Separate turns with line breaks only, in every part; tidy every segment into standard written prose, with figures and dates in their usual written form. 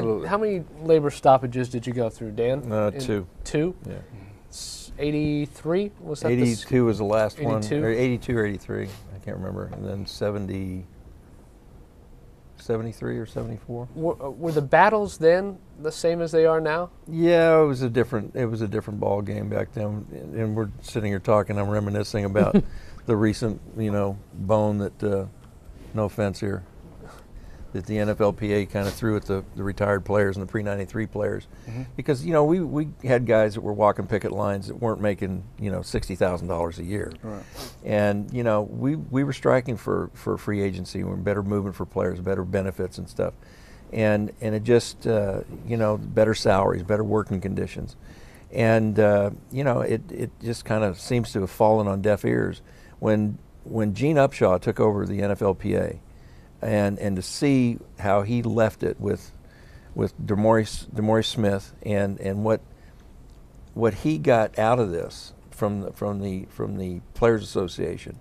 How many labor stoppages did you go through, Dan?
2.
2?
Yeah.
83 was that?
82 was the last
82?
one. Or 82 or 83, I can't remember. And then 73 or 74.
Were the battles then the same as they are now?
Yeah, it was a different ball game back then. And we're sitting here talking. I'm reminiscing about the recent, bone that, no offense here, that the NFLPA kind of threw at the retired players and the pre-93 players, because we had guys that were walking picket lines that weren't making $60,000 a year,
right.
And we were striking for free agency, and better movement for players, better benefits and stuff, and it just better salaries, better working conditions, and it just kind of seems to have fallen on deaf ears when Gene Upshaw took over the NFLPA. And to see how he left it with DeMaurice Smith and what he got out of this from the Players Association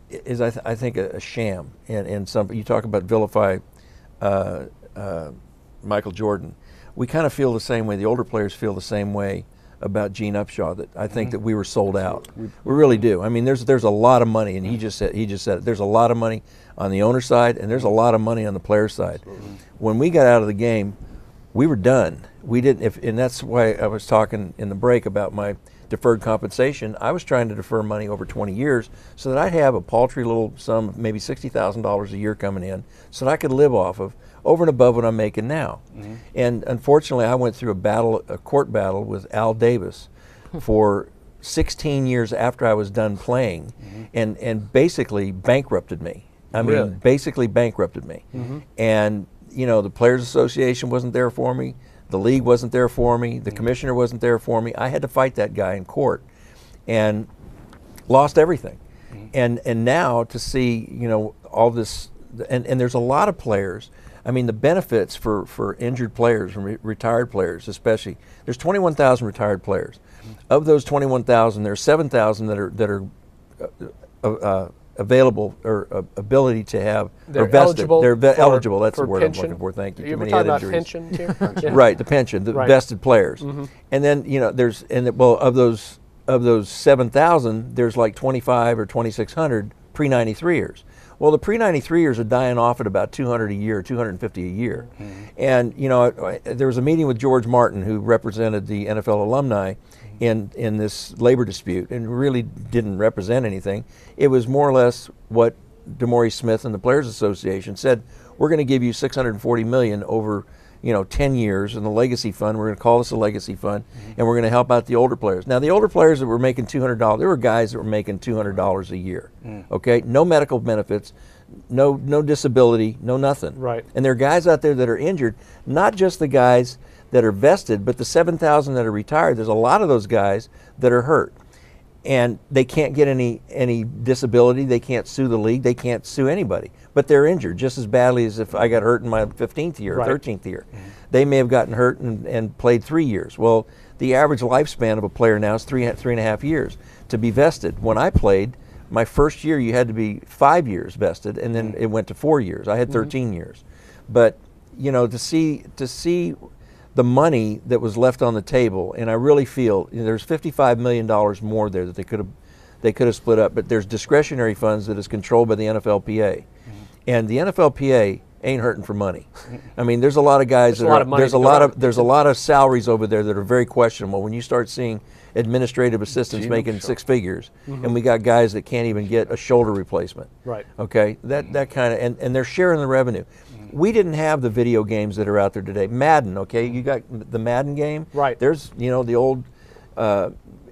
is I think a sham. And some, you talk about vilify Michael Jordan. We kind of feel the same way. The older players feel the same way about Gene Upshaw, that I think that we were sold out. We really do. I mean, there's a lot of money, and he just said it. There's a lot of money on the owner side, and there's a lot of money on the player side. When we got out of the game, we were done. We didn't, and that's why I was talking in the break about my deferred compensation. I was trying to defer money over 20 years so that I'd have a paltry little sum, maybe $60,000 a year coming in, so that I could live off of over and above what I'm making now. And unfortunately, I went through a court battle with Al Davis for 16 years after I was done playing, and basically bankrupted me. I mean, basically bankrupted me. And the Players Association wasn't there for me. The league wasn't there for me. The commissioner wasn't there for me. I had to fight that guy in court, and lost everything. And now to see all this, and there's a lot of players. I mean, the benefits for injured players and retired players, especially. There's 21,000 retired players. Of those 21,000, there's 7,000 that are available or ability to have.
They're eligible.
They're eligible. That's the word
pension.
I'm looking for. Thank you.
You were talking about pension here?
Right, the pension, the vested players, and then there's of those 7,000, there's like 25 or 2,600 pre-93ers. Well, the pre-93ers are dying off at about 200 a year, 250 a year. And, there was a meeting with George Martin, who represented the NFL alumni in this labor dispute, and really didn't represent anything. It was more or less what DeMaurice Smith and the Players Association said: we're going to give you $640 million over 10 years in the legacy fund. We're going to call this a legacy fund, and we're going to help out the older players. Now, the older players that were making $200, there were guys that were making $200 a year. Okay, no medical benefits, no disability, no nothing.
Right.
And there are guys out there that are injured, not just the guys that are vested, but the 7,000 that are retired. There's a lot of those guys that are hurt, and they can't get any disability. They can't sue the league. They can't sue anybody. But they're injured just as badly as if I got hurt in my 15th year, or 13th year. They may have gotten hurt and played 3 years. Well, the average lifespan of a player now is three and a half years to be vested. When I played, my first year you had to be 5 years vested, and then it went to 4 years. I had 13 years. But to see the money that was left on the table, and I really feel there's $55 million more there that they could have split up. But there's discretionary funds that is controlled by the NFLPA, and the NFLPA ain't hurting for money. I mean, there's a lot of guys there's a lot of salaries over there that are very questionable. When you start seeing administrative assistants making 6 figures, and we got guys that can't even get a shoulder replacement.
Right.
Okay, that kind of, and they're sharing the revenue. We didn't have the video games that are out there today. Madden, okay, you got the Madden game.
Right.
There's the old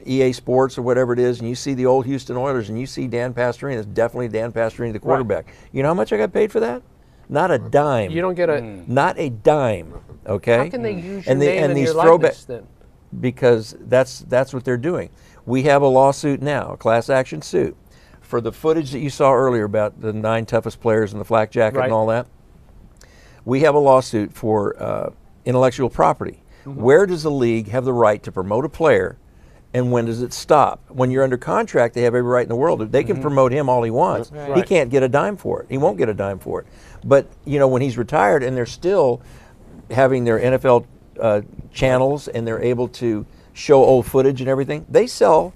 EA Sports or whatever it is, and you see the old Houston Oilers, and you see Dan Pastorini. It's definitely Dan Pastorini, the quarterback. Right. You know how much I got paid for that? Not a dime.
You don't get a...
Not a dime, okay?
How can they use your name and your likeness then?
Because that's what they're doing. We have a lawsuit now, a class action suit, for the footage that you saw earlier about the 9 toughest players in the flak jacket and all that. We have a lawsuit for intellectual property. Where does the league have the right to promote a player, and when does it stop? When you're under contract, they have every right in the world. They can promote him all he wants. Right. He can't get a dime for it. He won't get a dime for it. But when he's retired and they're still having their NFL channels, and they're able to show old footage and everything. They sell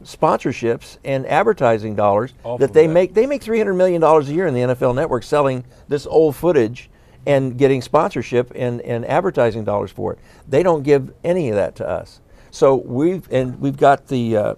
sponsorships and advertising dollars that they make. They make $300 million a year in the NFL Network selling this old footage and getting sponsorship and advertising dollars for it. They don't give any of that to us. So we've got the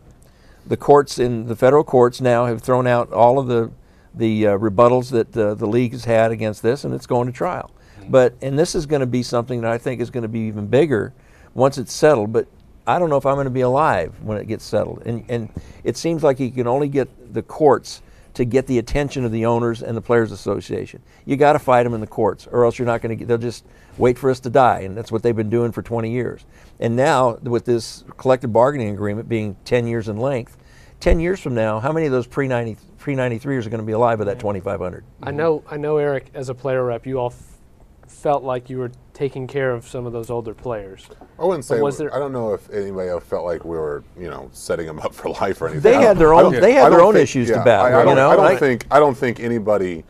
courts in the federal courts now have thrown out all of the rebuttals that the league has had against this, and it's going to trial. And this is going to be something that I think is going to be even bigger once it's settled. But I don't know if I'm going to be alive when it gets settled. And it seems like you can only get the courts to get the attention of the owners and the Players Association. You got to fight them in the courts, or else you're not going to. They'll just wait for us to die, and that's what they've been doing for 20 years. And now with this collective bargaining agreement being 10 years in length, 10 years from now, how many of those pre-93ers are going to be alive of that 2,500?
I know, Eric, as a player rep, you all felt like you were taking care of some of those older players.
I wouldn't say. I don't know if anybody else felt like we were, setting them up for life or anything.
They had their own. They had their own issues to battle.
I don't think anybody,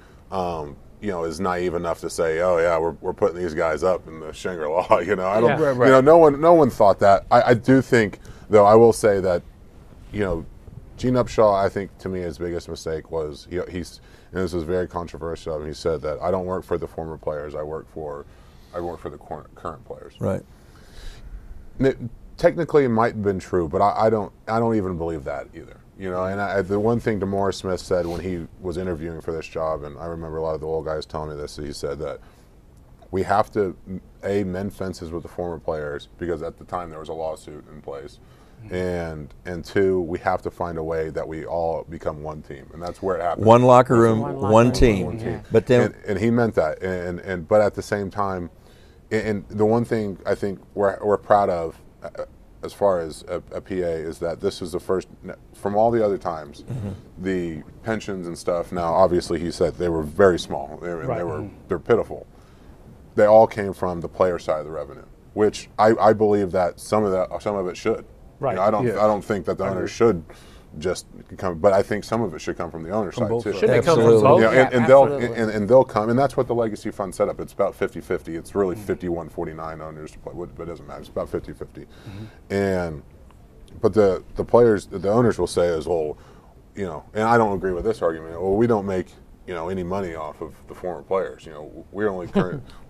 is naive enough to say, oh yeah, we're putting these guys up in the Shangri-La. I don't. No one thought that. I do think, though, I will say that, Gene Upshaw, I think, to me, his biggest mistake was and this was very controversial. He said that I don't work for the former players. I work for the current players.
Right.
Technically, it might have been true, but I don't even believe that either. And the one thing DeMaurice Smith said when he was interviewing for this job, and I remember a lot of the old guys telling me this, he said that we have to mend fences with the former players because at the time there was a lawsuit in place. And two, we have to find a way that we all become one team, and that's where it happened.
One locker room, one team.
Yeah.
But then,
and he meant that, but at the same time, and the one thing I think we're proud of, as far as a PA, is that this is the first from all the other times, the pensions and stuff. Now, obviously, he said they were very small. They're pitiful. They all came from the player side of the revenue, which I believe that some of it should. Right. I don't think that the owners should just come, but I think some of it should come from the owner side too.
Should it come from both?
And they'll come, and that's what the legacy fund set up. It's about 50-50. It's really 51-49 owners to play, but it doesn't matter. It's about 50-50. But the players, the owners will say is, well, and I don't agree with this argument. Well, we don't make any money off of the former players. We're only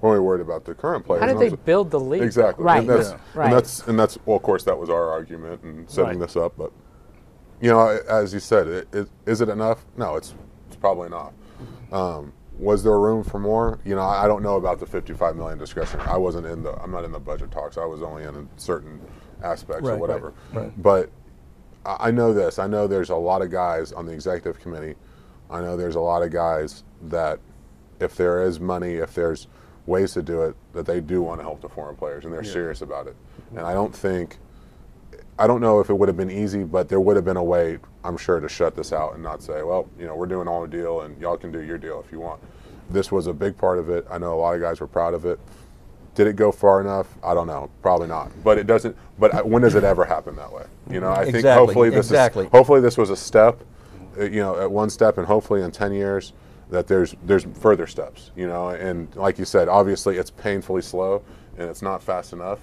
worried about the current players.
How did they build the league?
Exactly.
Right.
And that's well, of course, that was our argument in setting this up. But as you said, is it enough? No, it's probably not. Was there room for more? I don't know about the $55 million discretionary. I'm not in the budget talks. I was only in certain aspects or whatever. Right. But I know this. I know there's a lot of guys on the executive committee. I know there's a lot of guys that if there is money, if there's ways to do it, that they do want to help the former players, and they're serious about it. And I don't know if it would have been easy, but there would have been a way, I'm sure, to shut this out and not say, well, we're doing all the deal and y'all can do your deal if you want. This was a big part of it. I know a lot of guys were proud of it. Did it go far enough? I don't know. Probably not. But it doesn't. But when does it ever happen that way? I think hopefully this was a step. At one step, and hopefully in 10 years that there's further steps, and like you said, obviously it's painfully slow and it's not fast enough,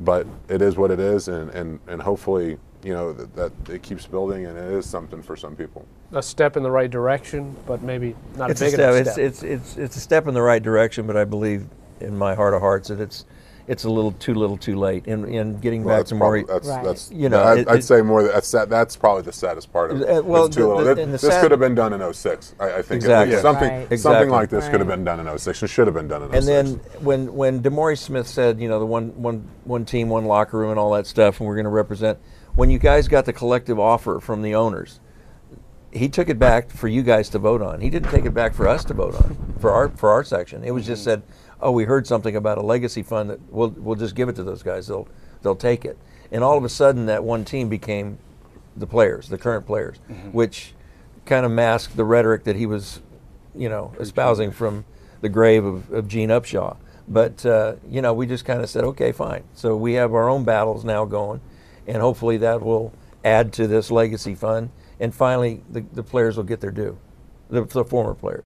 but it is what it is, and hopefully that it keeps building, and it is something for some people.
A step in the right direction, but maybe not a big enough step.
It's a step in the right direction, but I believe in my heart of hearts that it's a little too late. And getting back to Maury,
I'd say more. That's probably the saddest part of it. This could have been done in 06. I think something like this could have been done in 06 and should have been done in 06.
And then when DeMaurice Smith said, the one team, one locker room, and all that stuff, and we're going to represent. When you guys got the collective offer from the owners, he took it back for you guys to vote on. He didn't take it back for us to vote on for our section. It was just said, oh, we heard something about a legacy fund that we'll just give it to those guys. They'll take it. And all of a sudden, that one team became the players, the current players, which kind of masked the rhetoric that he was, espousing from the grave of Gene Upshaw. But we just kind of said, okay, fine. So we have our own battles now going, and hopefully that will add to this legacy fund. And finally, the players will get their due, the former players.